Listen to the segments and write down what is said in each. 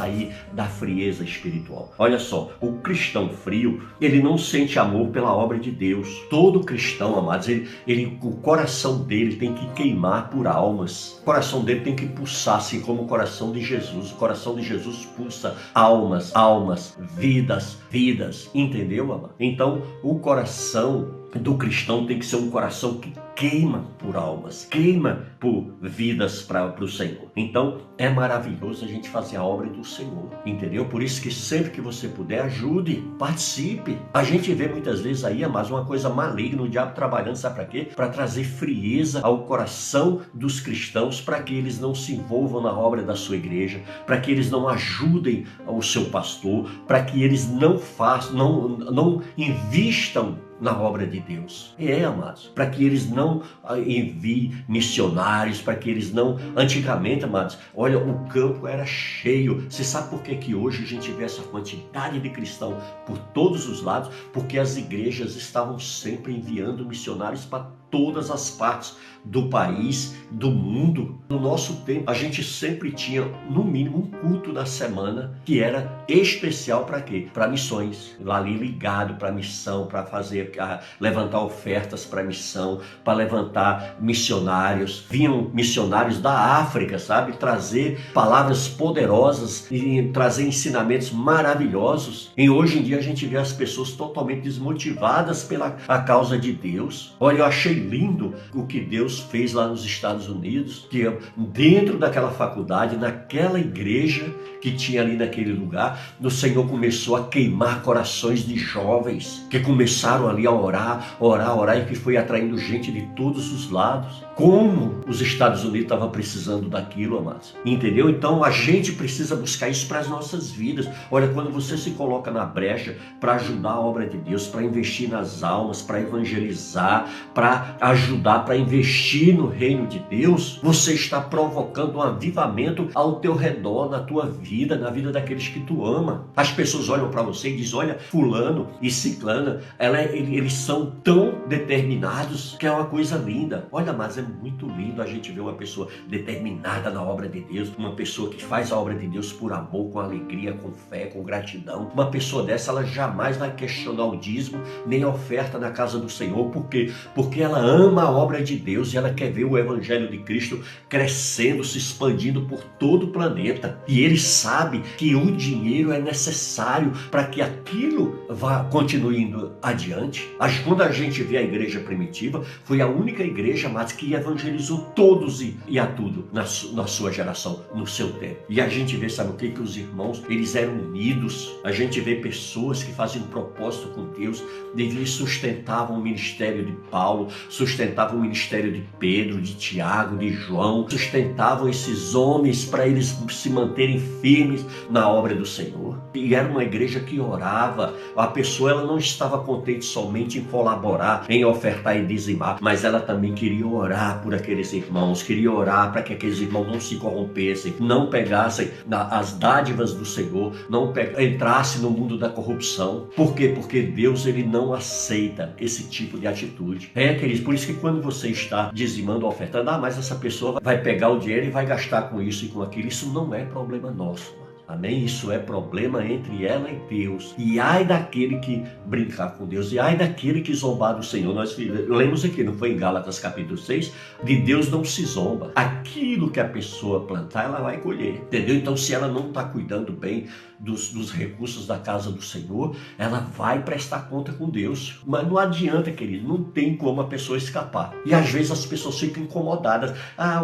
sair da frieza espiritual. Olha só, o cristão frio, ele não sente amor pela obra de Deus. Todo cristão, amados, o coração dele tem que queimar por almas. O coração dele tem que pulsar, assim como o coração de Jesus. O coração de Jesus pulsa almas, vidas. Entendeu, amado? Então, o coração do cristão tem que ser um coração que queima por almas, queima por vidas para o Senhor. Então é maravilhoso a gente fazer a obra do Senhor, entendeu? Por isso que sempre que você puder, ajude, participe. A gente vê muitas vezes aí, mas uma coisa maligna, o diabo trabalhando, sabe para quê? Para trazer frieza ao coração dos cristãos, para que eles não se envolvam na obra da sua igreja, para que eles não ajudem o seu pastor, para que eles não invistam na obra de Deus. Amados, para que eles não enviem missionários, para que eles não... Antigamente, amados, olha, o campo era cheio. Você sabe por que hoje a gente vê essa quantidade de cristãos por todos os lados? Porque as igrejas estavam sempre enviando missionários para todas as partes do país, do mundo. No nosso tempo, a gente sempre tinha, no mínimo, um culto na semana que era especial para quê? Para missões. Ali ligado para missão, para levantar ofertas para missão, para levantar missionários. Vinham missionários da África, sabe? Trazer palavras poderosas e trazer ensinamentos maravilhosos. E hoje em dia a gente vê as pessoas totalmente desmotivadas pela causa de Deus. Olha, eu achei lindo o que Deus fez lá nos Estados Unidos, que dentro daquela faculdade, naquela igreja que tinha ali naquele lugar, o Senhor começou a queimar corações de jovens que começaram ali a orar e que foi atraindo gente de todos os lados. Como os Estados Unidos estavam precisando daquilo, amados. Entendeu? Então a gente precisa buscar isso para as nossas vidas. Olha, quando você se coloca na brecha para ajudar a obra de Deus, para investir nas almas, para evangelizar, para ajudar, para investir no reino de Deus, você está provocando um avivamento ao teu redor, na tua vida, na vida daqueles que tu ama. As pessoas olham para você e dizem, olha, fulano e ciclana, eles são tão determinados que é uma coisa linda. Olha, mas é muito lindo a gente ver uma pessoa determinada na obra de Deus, uma pessoa que faz a obra de Deus por amor, com alegria, com fé, com gratidão. Uma pessoa dessa, ela jamais vai questionar o dízimo, nem a oferta na casa do Senhor. Por quê? Porque ela ama a obra de Deus e ela quer ver o Evangelho de Cristo crescendo, se expandindo por todo o planeta. E ele sabe que o dinheiro é necessário para que aquilo continue indo adiante. Quando a gente vê a igreja primitiva, foi a única igreja, mas que evangelizou todos e a tudo na sua geração, no seu tempo. E a gente vê, sabe o que? Que os irmãos, eles eram unidos. A gente vê pessoas que fazem um propósito com Deus, eles sustentavam o ministério de Paulo, sustentavam o ministério de Pedro, de Tiago, de João, sustentavam esses homens para eles se manterem firmes na obra do Senhor. E era uma igreja que orava. A pessoa, ela não estava contente somente em colaborar, em ofertar e dizimar, mas ela também queria orar por aqueles irmãos, queria orar para que aqueles irmãos não se corrompessem, não pegassem as dádivas do Senhor, não entrassem no mundo da corrupção. Por quê? Porque Deus, ele não aceita esse tipo de atitude. Queridos, por isso que quando você está dizimando, ofertando, mas essa pessoa vai pegar o dinheiro e vai gastar com isso e com aquilo, isso não é problema nosso. Amém? Isso é problema entre ela e Deus. E ai daquele que brincar com Deus, e ai daquele que zombar do Senhor. Nós lemos aqui, não foi em Gálatas capítulo 6? De Deus não se zomba. Aquilo que a pessoa plantar, ela vai colher. Entendeu? Então, se ela não está cuidando bem dos recursos da casa do Senhor, ela vai prestar conta com Deus. Mas não adianta, querido, não tem como a pessoa escapar. E às vezes as pessoas ficam incomodadas.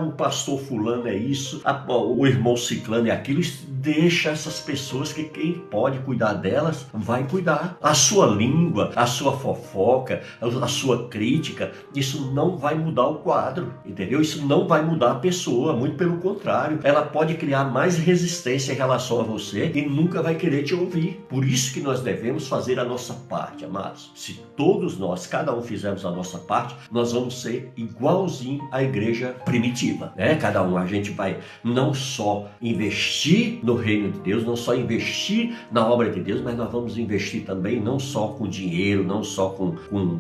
O pastor fulano é isso, o irmão ciclano é aquilo. Deixa essas pessoas, que quem pode cuidar delas vai cuidar. A sua língua, a sua fofoca, a sua crítica, isso não vai mudar o quadro, entendeu? Isso não vai mudar a pessoa, muito pelo contrário. Ela pode criar mais resistência em relação a você e nunca nunca vai querer te ouvir. Por isso que nós devemos fazer a nossa parte, amados. Se todos nós, cada um fizermos a nossa parte, nós vamos ser igualzinho à igreja primitiva, né? Cada um, a gente vai não só investir no reino de Deus, não só investir na obra de Deus, mas nós vamos investir também não só com dinheiro, não só com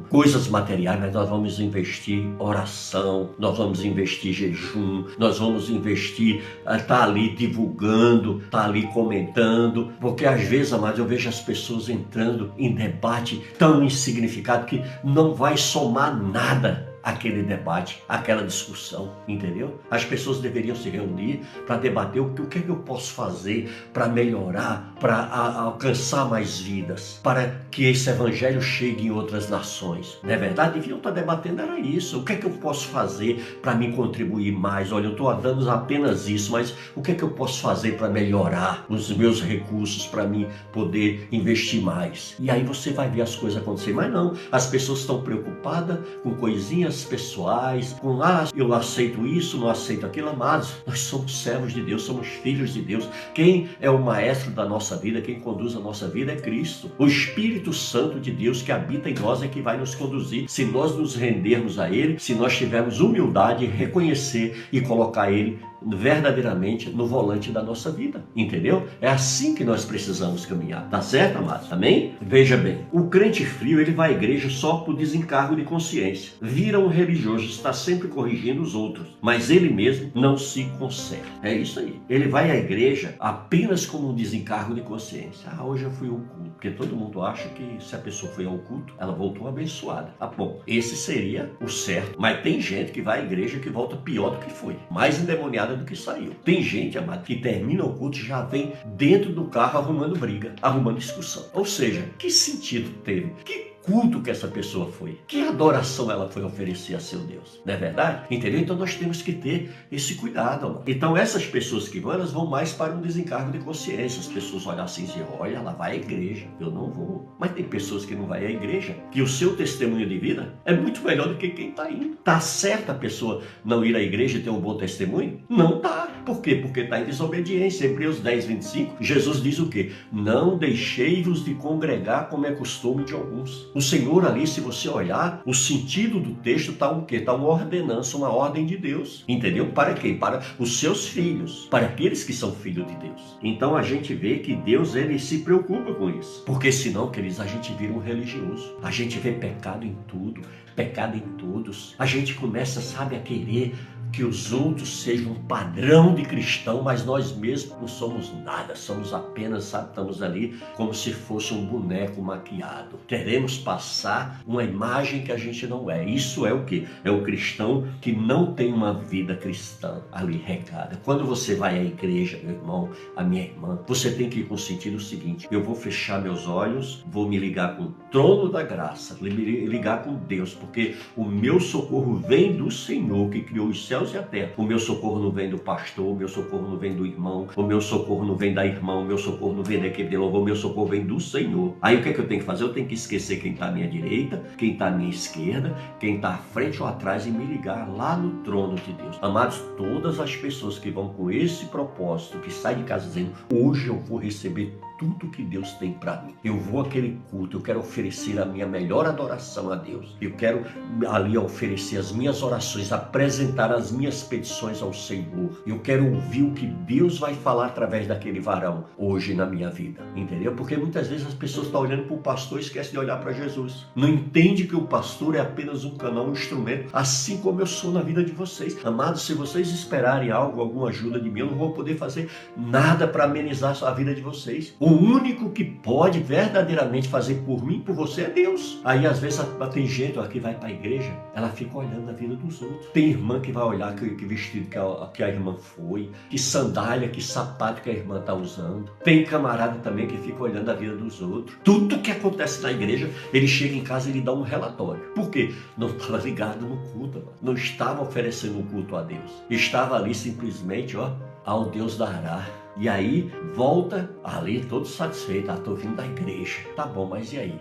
coisas materiais, mas nós vamos investir oração, nós vamos investir jejum, nós vamos investir tá ali divulgando, tá ali comentando, porque às vezes, amados, eu vejo as pessoas entrando em debate tão insignificado que não vai somar nada aquele debate, aquela discussão, entendeu? As pessoas deveriam se reunir para debater o que é que eu posso fazer para melhorar, para alcançar mais vidas, para que esse evangelho chegue em outras nações. Não é verdade? Deviam estar debatendo era isso. O que é que eu posso fazer para me contribuir mais? Olha, eu estou dando apenas isso, mas o que é que eu posso fazer para melhorar os meus recursos, para mim poder investir mais? E aí você vai ver as coisas acontecer. Mas não, as pessoas estão preocupadas com coisinhas pessoais, com eu aceito isso, não aceito aquilo. Amados, nós somos servos de Deus, somos filhos de Deus. Quem é o maestro da nossa vida, quem conduz a nossa vida é Cristo. O Espírito Santo de Deus que habita em nós é que vai nos conduzir. Se nós nos rendermos a Ele, se nós tivermos humildade, reconhecer e colocar Ele verdadeiramente no volante da nossa vida, entendeu? É assim que nós precisamos caminhar, tá certo, amados? Amém? Veja bem, o crente frio, ele vai à igreja só por desencargo de consciência. Vira um religioso, está sempre corrigindo os outros, mas ele mesmo não se conserta. É isso aí. Ele vai à igreja apenas como um desencargo de consciência. Hoje eu fui ao culto, porque todo mundo acha que se a pessoa foi ao culto, ela voltou abençoada. Bom, esse seria o certo, mas tem gente que vai à igreja que volta pior do que foi, mais endemoniada do que saiu. Tem gente, amado, que termina o culto e já vem dentro do carro arrumando briga, arrumando discussão. Ou seja, que sentido teve? Que culto que essa pessoa foi? Que adoração ela foi oferecer a seu Deus? Não é verdade? Entendeu? Então nós temos que ter esse cuidado, amado. Então essas pessoas que vão, elas vão mais para um desencargo de consciência. As pessoas olham assim e dizem, olha, ela vai à igreja, eu não vou. Mas tem pessoas que não vão à igreja, que o seu testemunho de vida é muito melhor do que quem está indo. Tá certa a pessoa não ir à igreja e ter um bom testemunho? Não tá. Por quê? Porque está em desobediência. Hebreus 10, 25, Jesus diz o quê? Não deixei-vos de congregar como é costume de alguns. O Senhor ali, se você olhar, o sentido do texto está o quê? Está uma ordenança, uma ordem de Deus. Entendeu? Para quê? Para os seus filhos, para aqueles que são filhos de Deus. Então a gente vê que Deus, ele se preocupa com isso. Porque senão, queridos, a gente vira um religioso. A gente vê pecado em tudo, pecado em todos. A gente começa, sabe, a querer que os outros sejam um padrão de cristão, mas nós mesmos não somos nada, somos apenas, sabe, estamos ali como se fosse um boneco maquiado. Queremos passar uma imagem que a gente não é. Isso é o quê? É o cristão que não tem uma vida cristã ali regada. Quando você vai à igreja, meu irmão, a minha irmã, você tem que ir com o sentido seguinte: eu vou fechar meus olhos, vou me ligar com o trono da graça, me ligar com Deus, porque o meu socorro vem do Senhor que criou os céus e a terra. O meu socorro não vem do pastor, o meu socorro não vem do irmão, o meu socorro não vem da irmã, o meu socorro não vem da equipe de louvor, o meu socorro vem do Senhor. Aí o que é que eu tenho que fazer? Eu tenho que esquecer quem está à minha direita, quem está à minha esquerda, quem está à frente ou atrás e me ligar lá no trono de Deus. Amados, todas as pessoas que vão com esse propósito, que saem de casa dizendo, hoje eu vou receber tudo que Deus tem para mim. Eu vou àquele culto, eu quero oferecer a minha melhor adoração a Deus. Eu quero ali oferecer as minhas orações, apresentar as minhas petições ao Senhor. Eu quero ouvir o que Deus vai falar através daquele varão hoje na minha vida. Entendeu? Porque muitas vezes as pessoas estão olhando para o pastor e esquecem de olhar para Jesus. Não entende que o pastor é apenas um canal, um instrumento, assim como eu sou na vida de vocês. Amados, se vocês esperarem algo, alguma ajuda de mim, eu não vou poder fazer nada para amenizar a vida de vocês. O único que pode verdadeiramente fazer por mim, por você, é Deus. Aí às vezes tem gente que vai para a igreja, ela fica olhando a vida dos outros. Tem irmã que vai olhar que vestido que a irmã foi, que sandália, que sapato que a irmã está usando. Tem camarada também que fica olhando a vida dos outros. Tudo que acontece na igreja, ele chega em casa e ele dá um relatório. Por quê? Não estava ligado no culto, não estava oferecendo um culto a Deus. Estava ali simplesmente, ao Deus dará. E aí volta ali todo satisfeito. Estou vindo da igreja. Tá bom, mas e aí?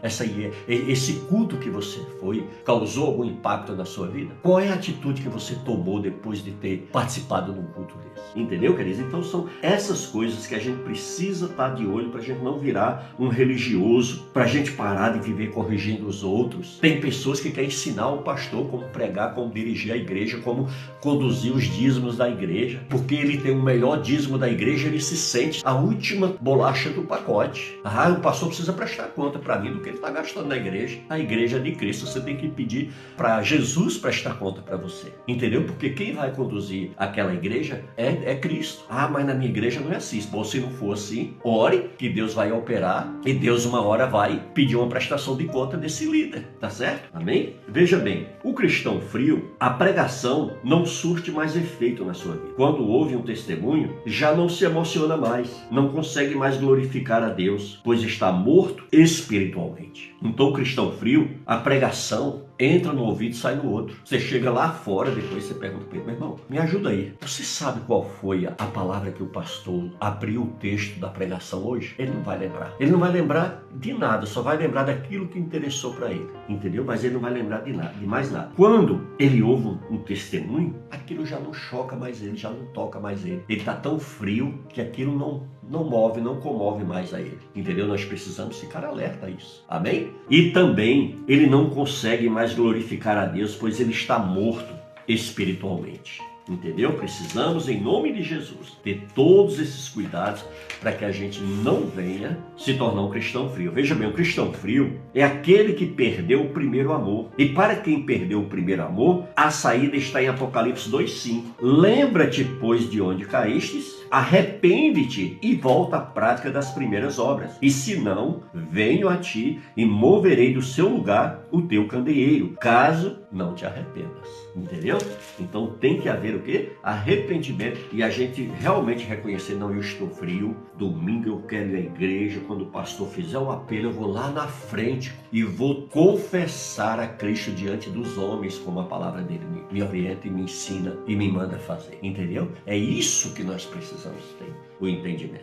Esse culto que você foi causou algum impacto na sua vida? Qual é a atitude que você tomou depois de ter participado de um culto desse? Entendeu, queridos? Então são essas coisas que a gente precisa estar de olho para a gente não virar um religioso, para a gente parar de viver corrigindo os outros. Tem pessoas que querem ensinar o pastor como pregar, como dirigir a igreja, como conduzir os dízimos da igreja, porque ele tem o melhor dízimo da igreja, ele se sente a última bolacha do pacote. O pastor precisa prestar conta para mim do que ele está gastando na igreja. A igreja de Cristo, você tem que pedir para Jesus prestar conta para você. Entendeu? Porque quem vai conduzir aquela igreja é Cristo. Mas na minha igreja não é assim. Bom, se não for assim, ore que Deus vai operar e Deus uma hora vai pedir uma prestação de conta desse líder. Tá certo? Amém? Veja bem, o cristão frio, a pregação não surte mais efeito na sua vida. Quando ouve um testemunho, já não se emociona mais, não consegue mais glorificar a Deus, pois está morto espiritualmente. Então o cristão frio, a pregação entra no ouvido e sai no outro. Você chega lá fora, depois você pergunta para ele: meu irmão, me ajuda aí. Você sabe qual foi a palavra que o pastor abriu o texto da pregação hoje? Ele não vai lembrar. Ele não vai lembrar de nada, só vai lembrar daquilo que interessou para ele. Entendeu? Mas ele não vai lembrar de nada, de mais nada. Quando ele ouve um testemunho, aquilo já não choca mais ele, já não toca mais ele. Ele está tão frio que aquilo não move, não comove mais a ele. Entendeu? Nós precisamos ficar alerta a isso. Amém? E também ele não consegue mais glorificar a Deus, pois ele está morto espiritualmente. Entendeu? Precisamos, em nome de Jesus, ter todos esses cuidados para que a gente não venha se tornar um cristão frio. Veja bem, o cristão frio é aquele que perdeu o primeiro amor. E para quem perdeu o primeiro amor, a saída está em Apocalipse 2:5. Lembra-te, pois, de onde caístes, arrepende-te e volta à prática das primeiras obras. E se não, venho a ti e moverei do seu lugar o teu candeeiro, caso não te arrependas. Entendeu? Então tem que haver o quê? Arrependimento, e a gente realmente reconhecer: não, eu estou frio, domingo eu quero ir à igreja, quando o pastor fizer o apelo, eu vou lá na frente e vou confessar a Cristo diante dos homens, como a palavra dele me orienta e me ensina e me manda fazer. Entendeu? É isso que nós precisamos ter, o entendimento.